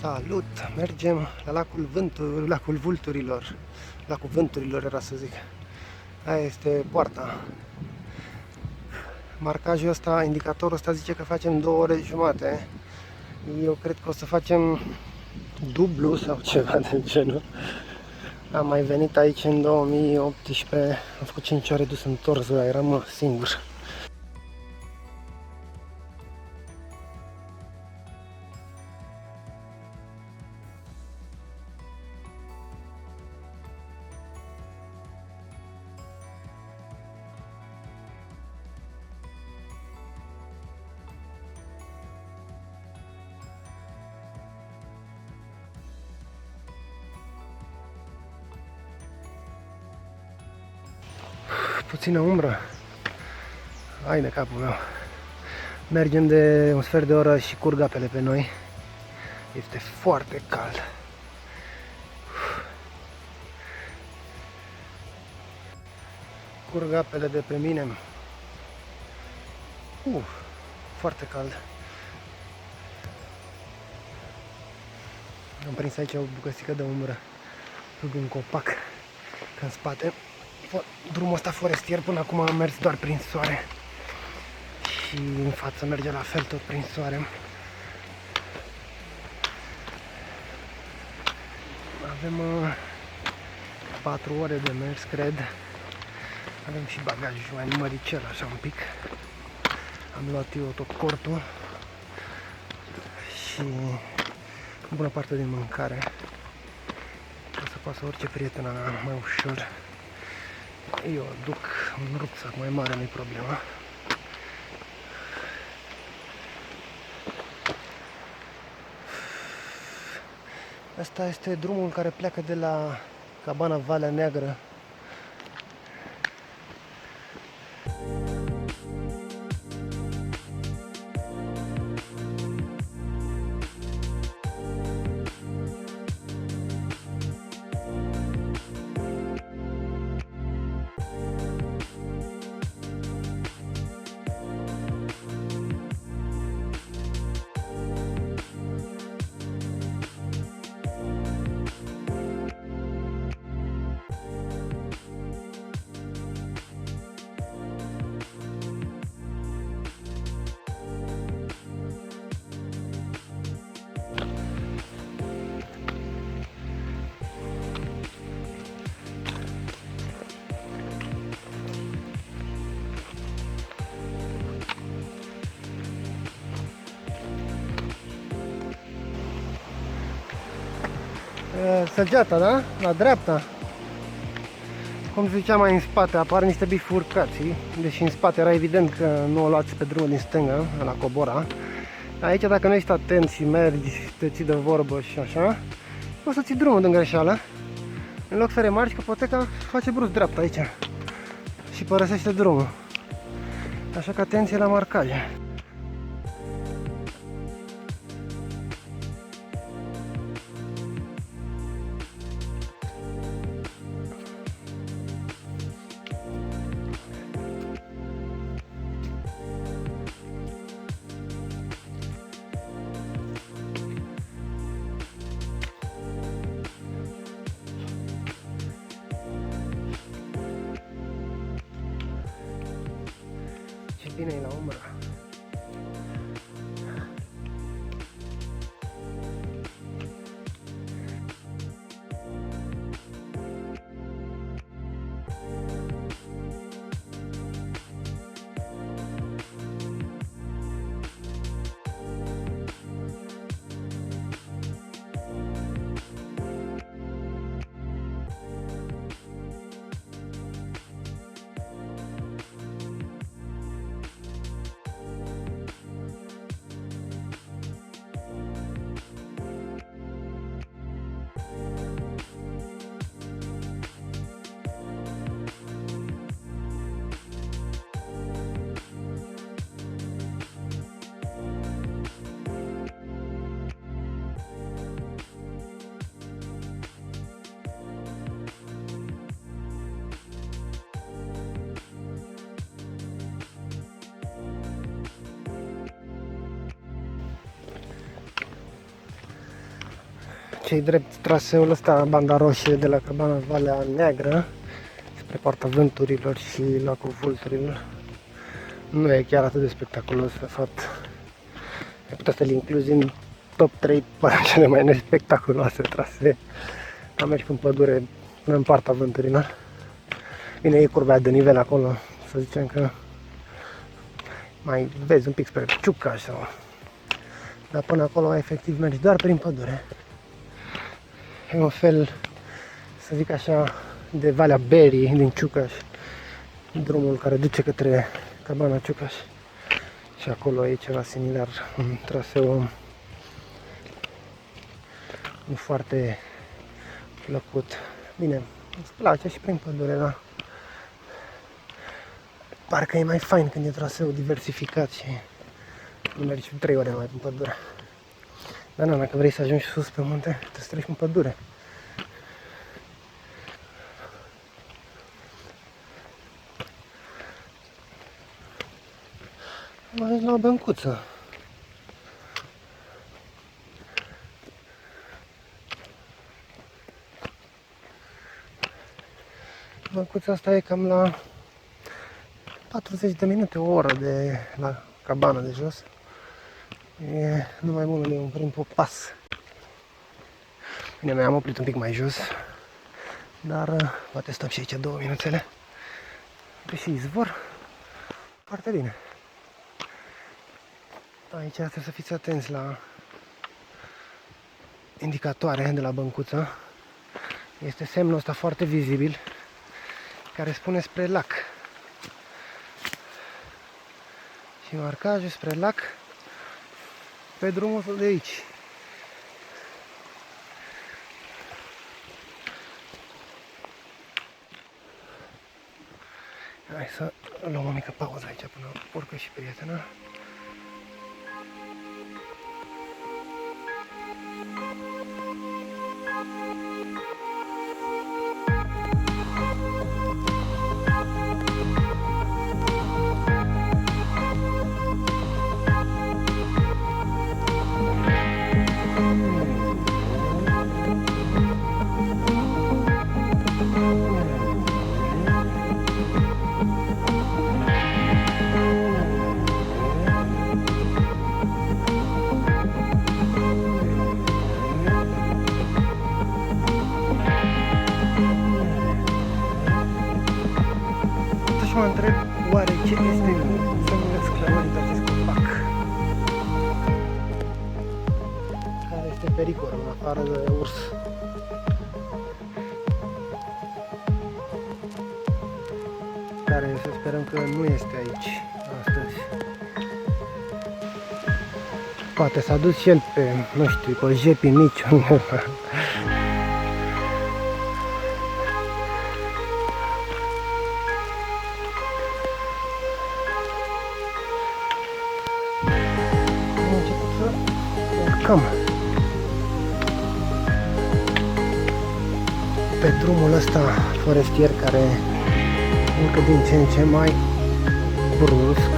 Salut! Mergem la lacul Vulturilor. Lacul Vânturilor era să zic. Aia este poarta. Marcajul ăsta, indicatorul ăsta zice că facem 2 ore jumate. Eu cred că o să facem dublu sau ceva de genul. Am mai venit aici în 2018, am făcut 5 ore dus întors, eram singur. Puțină umbră. Hai de capul meu. Mergem de un sfert de oră și curg apele pe noi. Este foarte cald. Curg apele de pe mine. Foarte cald. Am prins aici o bucățică de umbră sub un copac, ca în spate. Drumul ăsta forestier până acum am mers doar prin soare și în față merge la fel tot prin soare. Avem 4 ore de mers, cred. Avem și bagajul mai măricel, așa un pic. Am luat eu tot cortul și bună parte din mâncare, ca să poată orice prietena mai ușor. Eu duc un rucsac mai mare, nu-i problema. Asta este drumul care pleacă de la cabana Valea Neagră. Săgeata, da? La dreapta. Cum ziceam, mai în spate apar niște bifurcații, deși în spate era evident că nu o luați pe drumul din stânga, la Cobora. Aici, dacă nu ești atent și mergi, te ții de vorbă și așa, o să ții drumul din greșeală, în loc să remarci că poteca face brusc dreapta aici și părăsește drumul. Așa că atenție la marcaje. Ce bine e la umbră. cei drept traseul ăsta, banda roșie de la Cabana Valea Neagră spre Poarta Vânturilor și Lacul Vulturilor nu e chiar atât de spectaculos, de fapt ai putea să-l incluzi în top 3 cele mai nespectaculoase trasee. Am mers în pădure până în Poarta Vânturilor. Bine, e curba de nivel acolo, să zicem că mai vezi un pic spre Ciucaș sau... Dar până acolo efectiv mergi doar prin pădure. E un fel, să zic așa, de Valea Berii din Ciucaș, drumul care duce către Cabana Ciucaș. Și acolo e ceva similar, un traseu foarte plăcut. Bine, îți place și prin pădure, dar parcă e mai fain când e traseu diversificat și nu mergi 3 ore mai prin pădure. Dar nu, dacă vrei să ajungi sus pe munte, trebuie să treci în pădure. Am ajuns la o băncuță. Băncuța asta e cam la 40 de minute, o oră de la cabana de jos. E numai bună de un prim popas. Bine, noi am oprit un pic mai jos, dar poate stăm și aici 2 minuțele. Și izvor, foarte bine. Aici trebuie să fiți atenți la indicatoare de la băncuță. Este semnul ăsta foarte vizibil care spune spre lac. Și marcajul spre lac pe drumul de aici. Hai să luăm o mică pauză aici până urcă și prietena. Și mă întreb oare ce este semnul exclamării pe acest copac? Care este pericolul în afară de urs? Care să sperăm că nu este aici astăzi. Poate s-a dus și el pe, nu știu, pe jepii mici undeva. Pe drumul ăsta forestier care urcă din ce în ce mai brusc.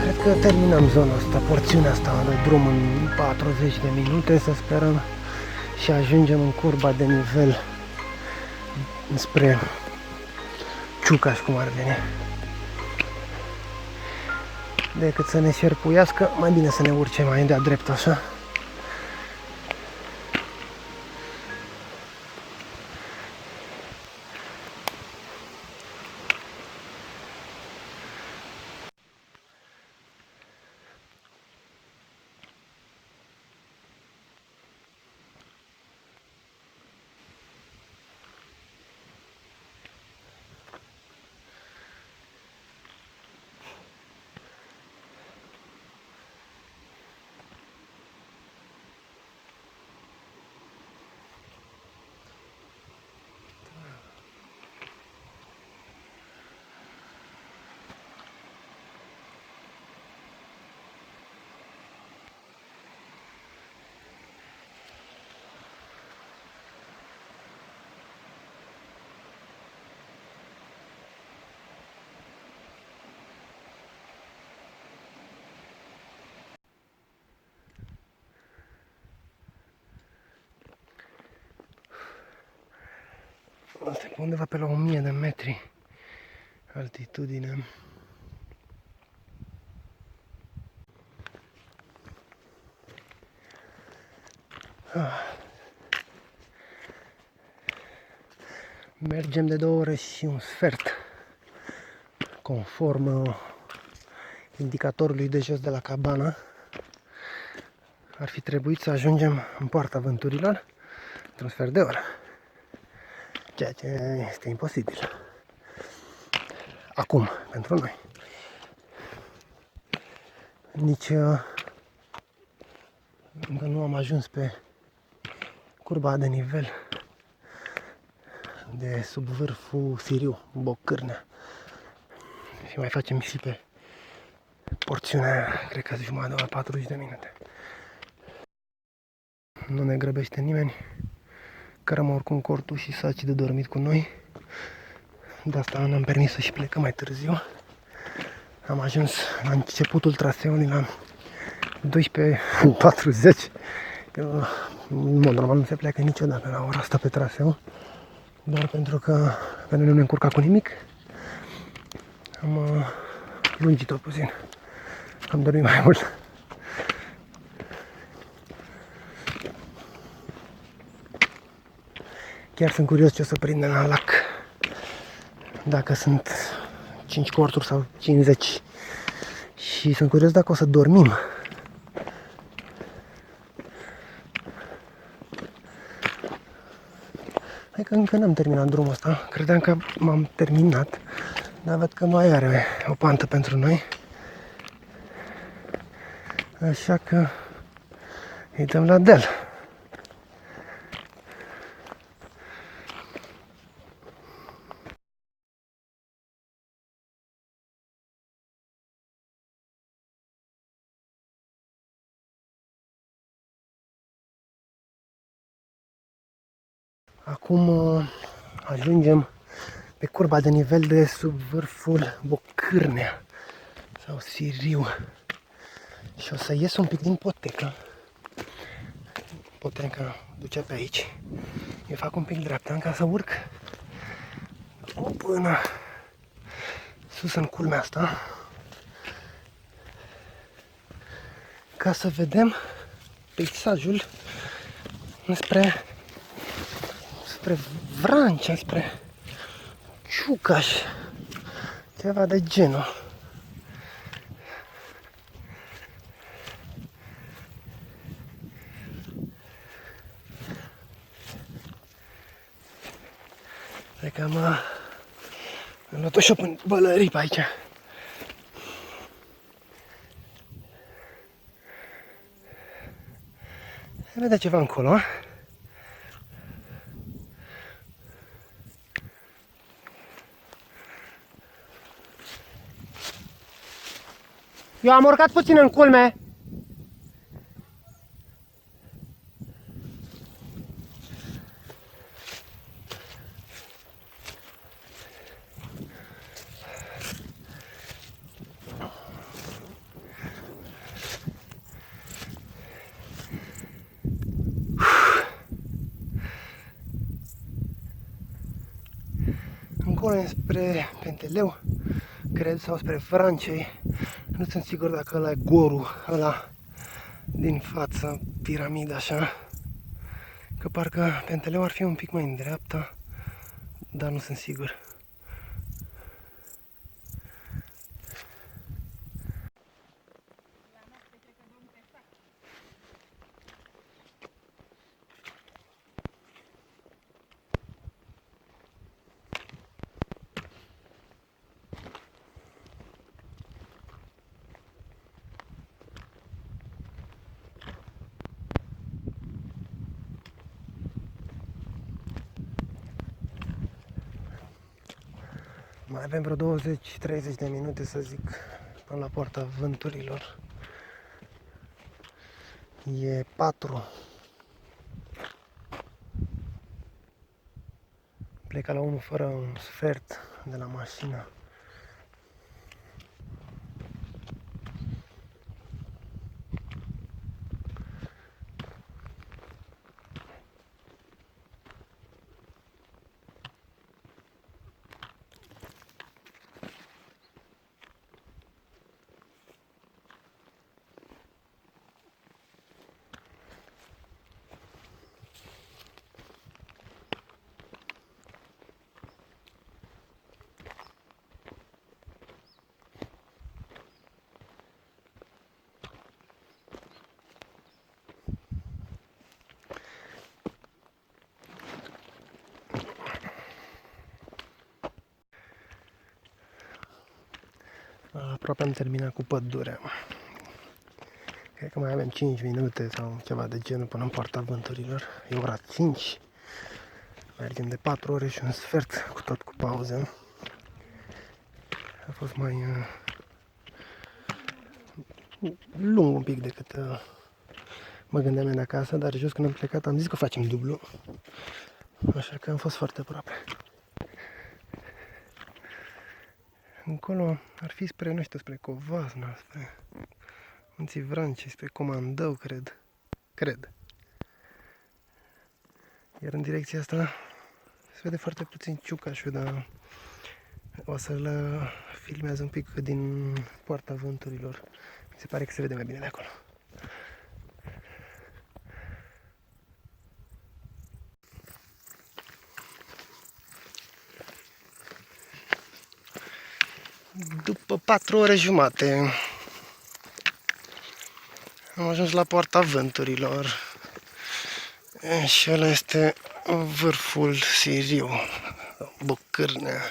Cred că terminăm zona asta, porțiunea asta de drum în 40 de minute, să sperăm, și ajungem în curba de nivel spre Ciucaș, cum ar veni. Decât să ne șerpuiască, mai bine să ne urce mai de-a drept așa. Asta e undeva pe la 1000 de metri altitudine. Mergem de 2 ore și un sfert, conform indicatorului de jos de la cabana. Ar fi trebuit să ajungem în Poarta Vânturilor într-un sfert de oră, ceea ce este imposibil acum pentru noi. Nici încă nu am ajuns pe curba de nivel de sub vârful Siriu, Bocârnea, și mai facem și pe porțiunea aia, cred că jumătate de oră, 40 de minute. Nu ne grăbește nimeni, cărăm oricum cortul și sacii de dormit cu noi. De asta ne-am permis să și plecăm mai târziu. Am ajuns la începutul traseului la 12:40. În mod normal nu se pleacă niciodată la ora asta pe traseu, doar pentru că pe noi nu ne încurca cu nimic. Am lungit-o puțin, am dormit mai mult. Chiar sunt curios ce o să prindem la lac, dacă sunt 5 corturi sau 50, și sunt curios dacă o să dormim. Hai că încă n-am terminat drumul ăsta, credeam că m-am terminat, dar văd că mai are o pantă pentru noi. Așa că îi dăm la del. Acum ajungem pe curba de nivel de sub vârful Bocârnea sau Siriu și o să ies un pic din potecă. Poteca duce pe aici. Eu fac un pic dreapta ca să urc până sus în culmea asta, ca să vedem peisajul spre Vrancea, spre Ciucaș, ceva de genul. Cred că am luat-o și-o în bălării pe aici. Se vede ceva încolo. Eu am urcat puțin în culme. Încolo spre Penteleu, cred, sau spre Vrancei. Nu sunt sigur dacă ăla e gorul ăla din față, piramida așa. Că parcă Penteleu ar fi un pic mai în dreapta, dar nu sunt sigur. Mai avem vreo 20-30 de minute, să zic, până la Poarta Vânturilor. E 4. Pleca la 1 fără un sfert de la mașină. Aproape am terminat cu pădurea. Cred că mai avem 5 minute sau ceva de genul până în Poarta Vânturilor. E ora 5. Mergem de 4 ore și un sfert, cu tot cu pauză. A fost mai lung un pic decât mă gândeam de acasă, dar jos când am plecat am zis că facem dublu. Așa că am fost foarte aproape. Încolo ar fi spre, nu știu, spre Covasna, spre Munții Vrancii, spre Comandău, cred. Iar în direcția asta se vede foarte puțin Ciucașul, dar o să-l filmez un pic din Poarta Vânturilor. Mi se pare că se vede mai bine de acolo. După 4 ore jumate am ajuns la Poarta Vânturilor și ăla este vârful Siriu, Bocârnea.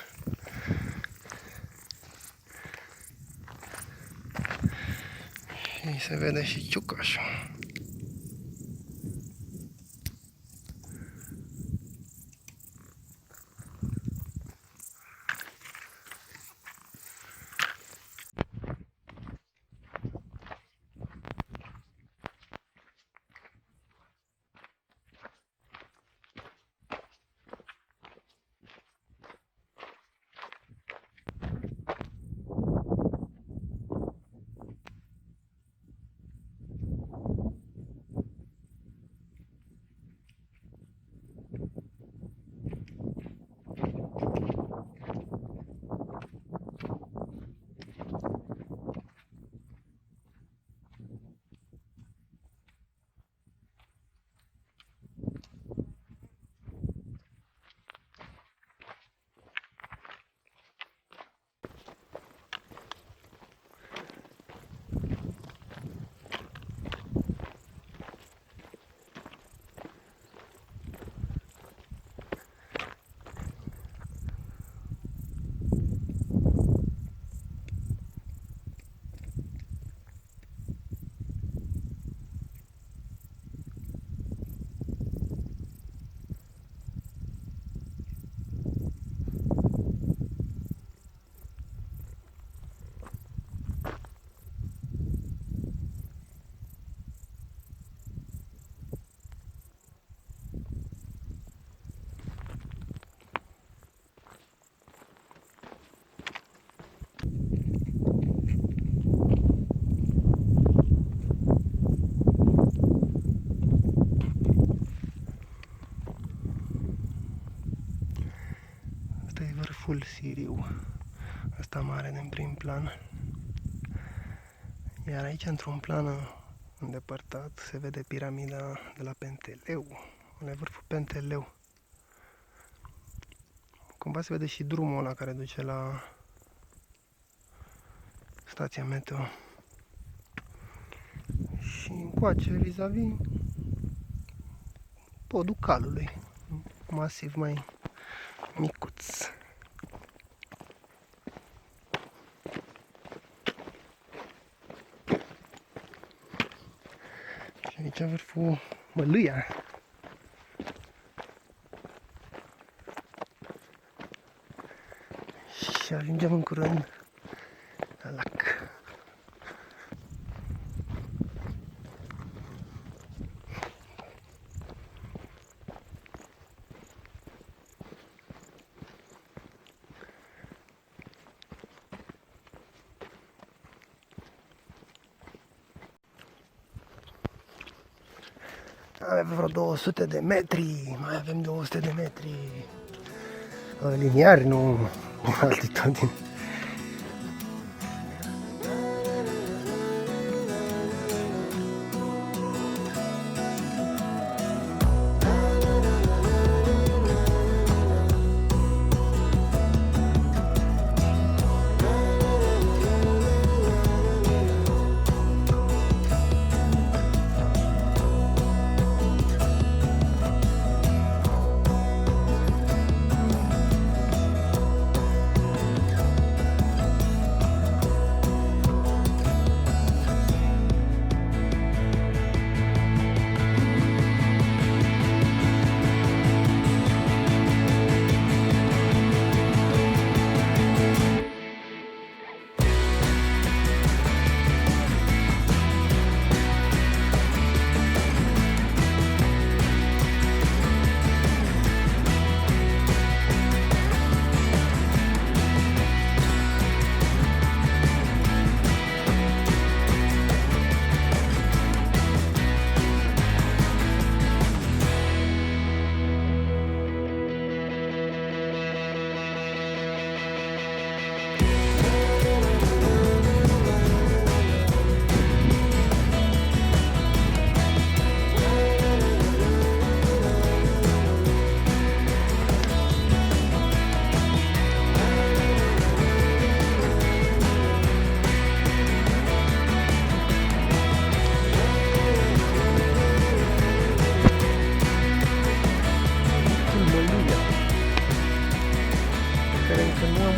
Și se vede și Ciucașul. Vârful Siriu, ăsta mare din prim plan. Iar aici, într-un plan îndepărtat, se vede piramida de la Penteleu, la vârful Penteleu. Cumva se vede și drumul ăla care duce la stația meteo. Și încoace, vis-a-vis, podul calului, masiv mai micuț. Și aici vârful Mălâia. Și ajungem în curând la lac. Avem vreo 200 de metri, mai avem 200 de metri liniari, nu altitudine.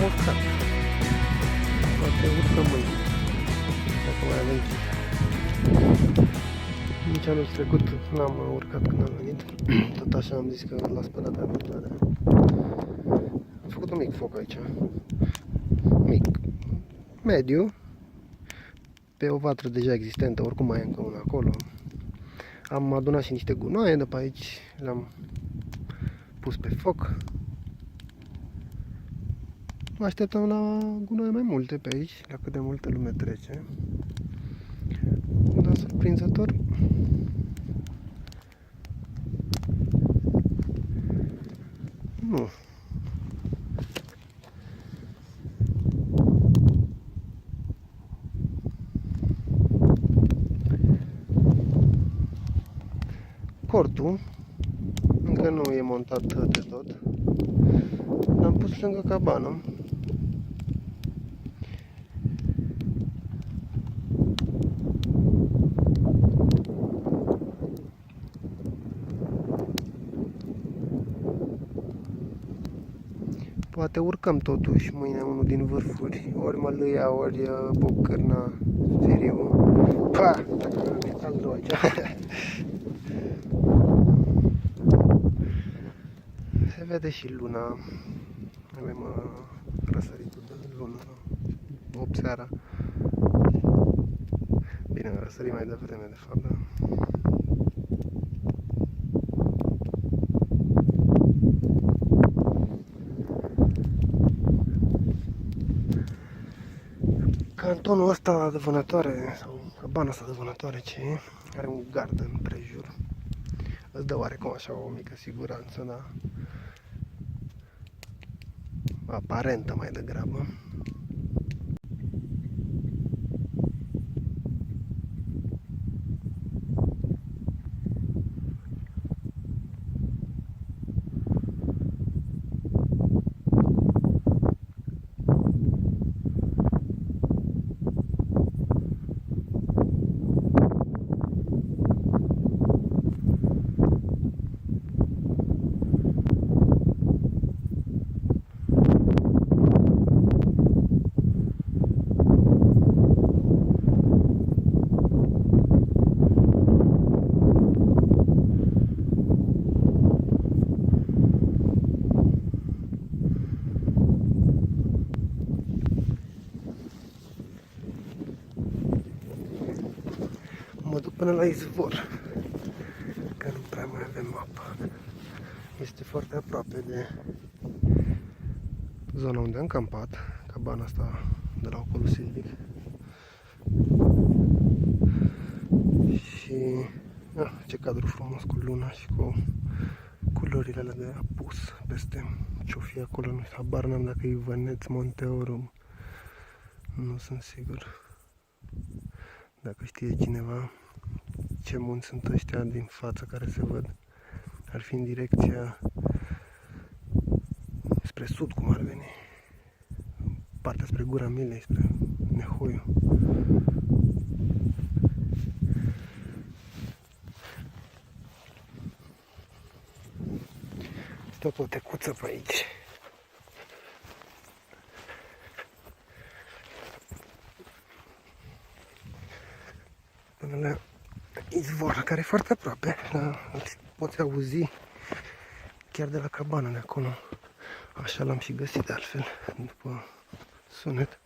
urcat. Poate urcăm mâine, dacă mai avem chef. Nici anul trecut l-am urcat când am venit. Tot așa am zis că l-a spălat anul viitoare. Am făcut un mic foc aici. Mic. Mediu. Pe o vatră deja existentă, oricum mai e încă una acolo. Am adunat și niște gunoaie de pe aici, le-am pus pe foc. Mă așteptăm la gunoaie mai multe pe aici, la cât de multă lume trece. Dar surprinzător, nu. Cortul încă nu e montat de tot. L-am pus lângă cabană. Poate urcăm totuși mâine unul din vârfuri, ori Mălâia, ori Bocârna, Siriu. Pa! Mi-e cald rău aici. Se vede și luna. Avem răsăritul de lună, 8 seara. Bine, am răsărit mai devreme, de fapt, da. Cantonul ăsta de vânătoare, sau cabana asta de vânătoare ce e, are un gard în prejur. Îți dă oarecum așa o mică siguranță, da? Aparentă mai degrabă. Mă duc până la izvor, că nu prea mai avem apă. Este foarte aproape de zona unde am campat, cabana asta de la ocolul silvic. Și ce cadru frumos cu luna și cu culorile alea de apus peste ce-o fi acolo. Nu știu, habar n-am dacă e Văneț, Monteorum, nu sunt sigur. Dacă știe cineva ce munți sunt ăștia din față care se văd, ar fi în direcția spre sud, cum ar veni, partea spre Gura Milei, spre Nehoiu. Este o potecuță pe aici. Până la izvor, care e foarte aproape, îl poți auzi chiar de la cabana de acolo. Așa l-am și găsit de altfel, după sunet.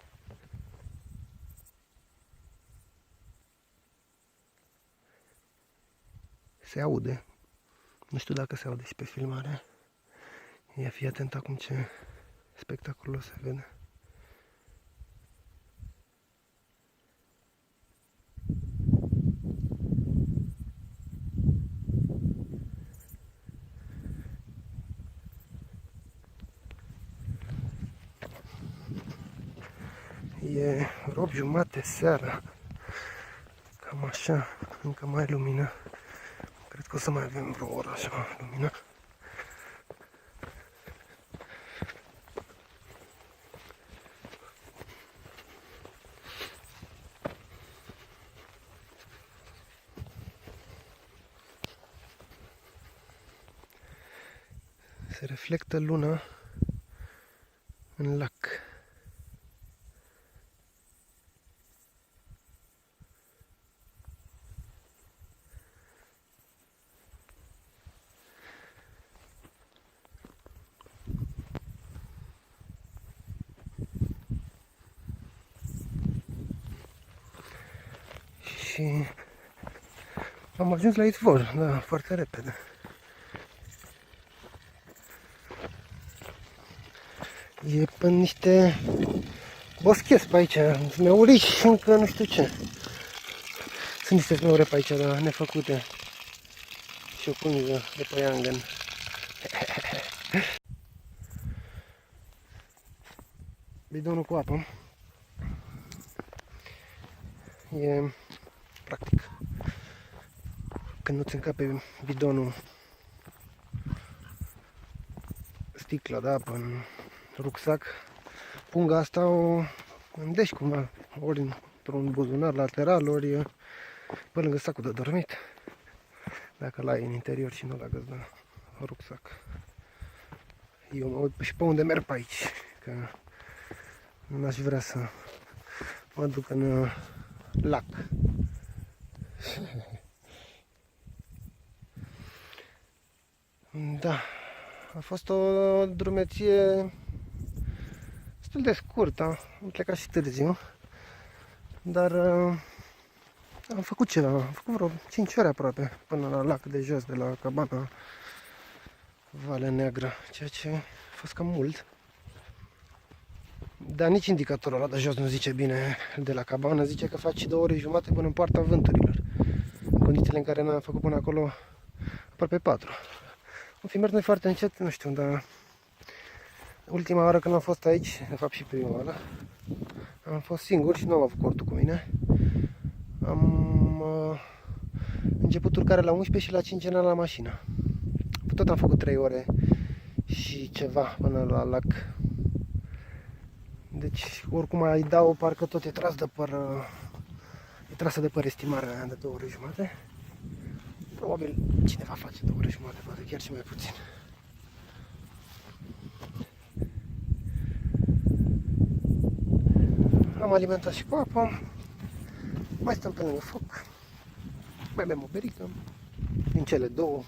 Se aude. Nu știu dacă se aude și pe filmare. Ia fi atent acum ce spectacol se vede. E 8:30 seara. Cam așa, încă mai e lumină. Cred că o să mai avem vreo oră așa lumină. Se reflectă luna în lac. și am ajuns la izvor, da, foarte repede. E pe niște boschezi pe aici, zmeurici și încă nu știu ce. Sunt niște zmeure pe aici, dar nefăcute. Și o pungă de pe Iangan. Bidonul cu apă e practic când nu-ți încape bidonul sticla de apă în rucsac, punga asta o îndești cumva, ori într-un buzunar lateral, ori pe lângă sacul de dormit, dacă l-ai în interior și nu la găzda rucsac. Eu mă uit și pe unde merg pe aici, că nu aș vrea să mă duc în lac. Da, a fost o drumeție destul de scurtă, am plecat și târziu, dar am făcut ceva, am făcut vreo 5 ore aproape până la lac de jos, de la cabana Valea Neagră, ceea ce a fost cam mult. Dar nici indicatorul ăla de jos nu zice bine de la cabană, zice că faci 2 ore jumate până în poarta vânturilor, în condițiile în care n-am făcut până acolo aproape 4. Am fi mers noi foarte încet, nu știu, dar ultima oară când am fost aici, de fapt și prima oară, am fost singur și nu am avut cortul cu mine. Am început urcarea la 11 și la 5 era la mașină. Tot am făcut 3 ore și ceva până la lac. Deci oricum mai dau, parcă tot e tras de păr, e trasă de păr estimarea de 2 ore jumate. Probabil cineva face 2 ore jumate, poate chiar și mai puțin. Am alimentat și cu apă, mai stăm pe lângă foc, mai bem o berică, din cele 2.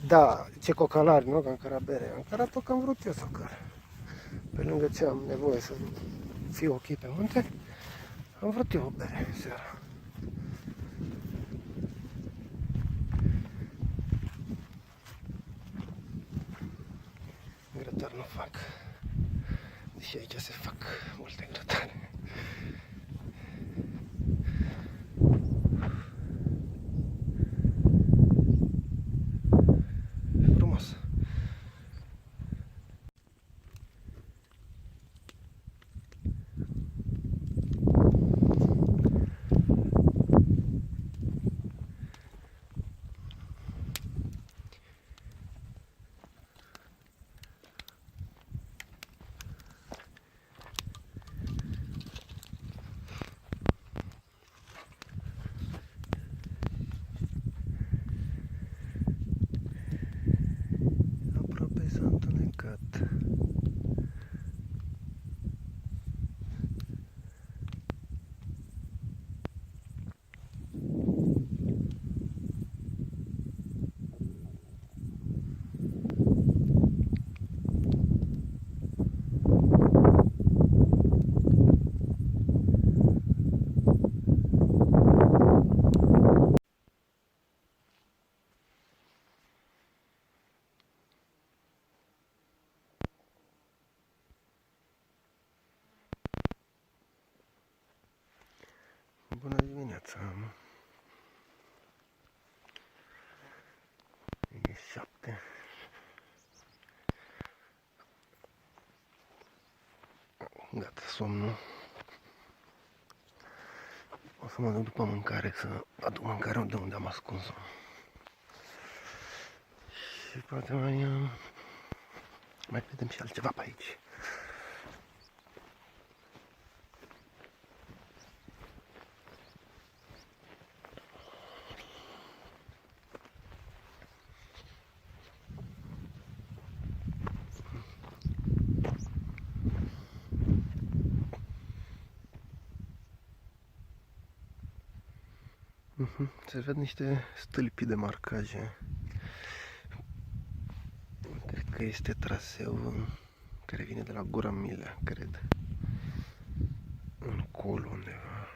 Da, ce cocalari, nu? Că am cărat bere, am cărat-o că am vrut eu să o car. Pe lângă ce am nevoie să fiu ok pe munte, am vrut eu o bere seara. Grătar nu fac, deși aici se fac multe grătare. Frumos. Aproape s-a întunecat. Bună dimineața! E 7. Gata, somnul. O să mă duc după mâncare să aduc mâncare de unde am ascuns-o. Și poate mai vedem și altceva pe aici. Se ved niște stâlpi de marcaje. Cred că este traseul care vine de la Gura Milea, cred. Încolo undeva.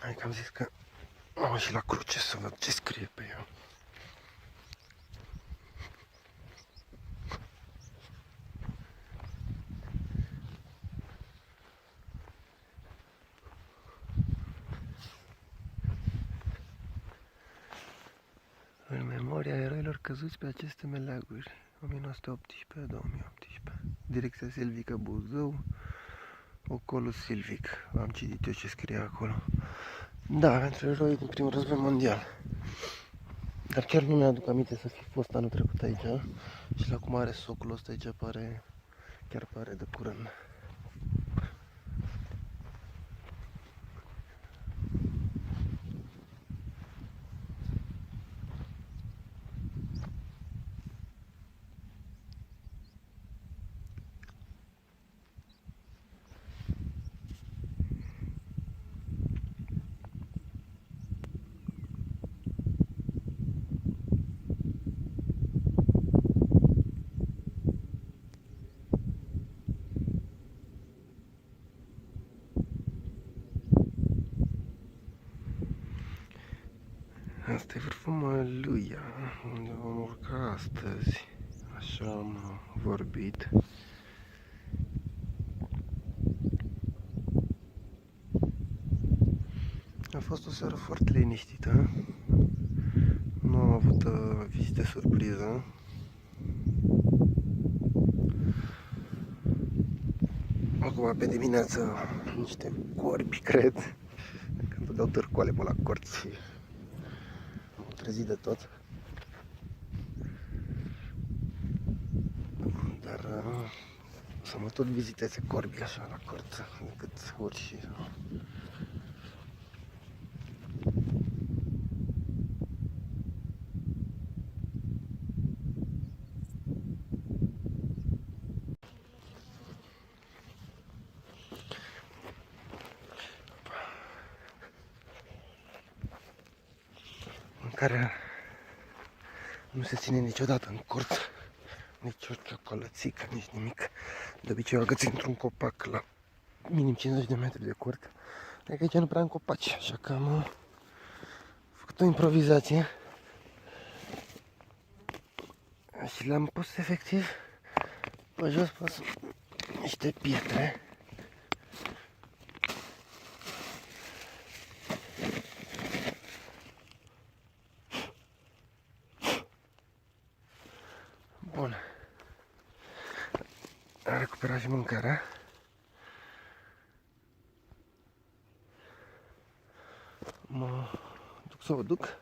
Hai că am zis că am și la cruce să văd ce scrie pe ea. În memoria eroilor căzuți pe aceste meleaguri, 1918-2018. Direcția Silvică Buzău, Ocolul Silvic. Am citit eu ce scrie acolo. Da, pentru eroi din primul război mondial. Dar chiar nu mi-aduc aminte să fi fost anul trecut aici. Și la cum are socul ăsta aici pare, chiar pare de curând. Asta e vârful Măluia, unde vom urca astăzi. Așa am vorbit. A fost o seară foarte liniștită. Nu am avut vizite surpriză. Acum pe dimineață niște corbi, cred. Când dădeau târcoale pe la corți și m-au trezit de tot. Dar să mă tot viziteze corbii așa la cort decât urși. Mâncarea nu se ține niciodată în cort, nici o ciocolățică, nici nimic. De obicei o agăți într-un copac la minim 50 de metri de cort. Adică aici nu prea am copaci, așa că am făcut o improvizație și le-am pus efectiv pe jos, pe niște pietre. Bun. Am recuperat și mâncarea. Mă duc să o duc.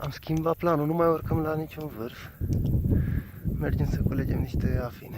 Am schimbat planul, nu mai urcăm la niciun vârf. Mergem să culegem niște afine.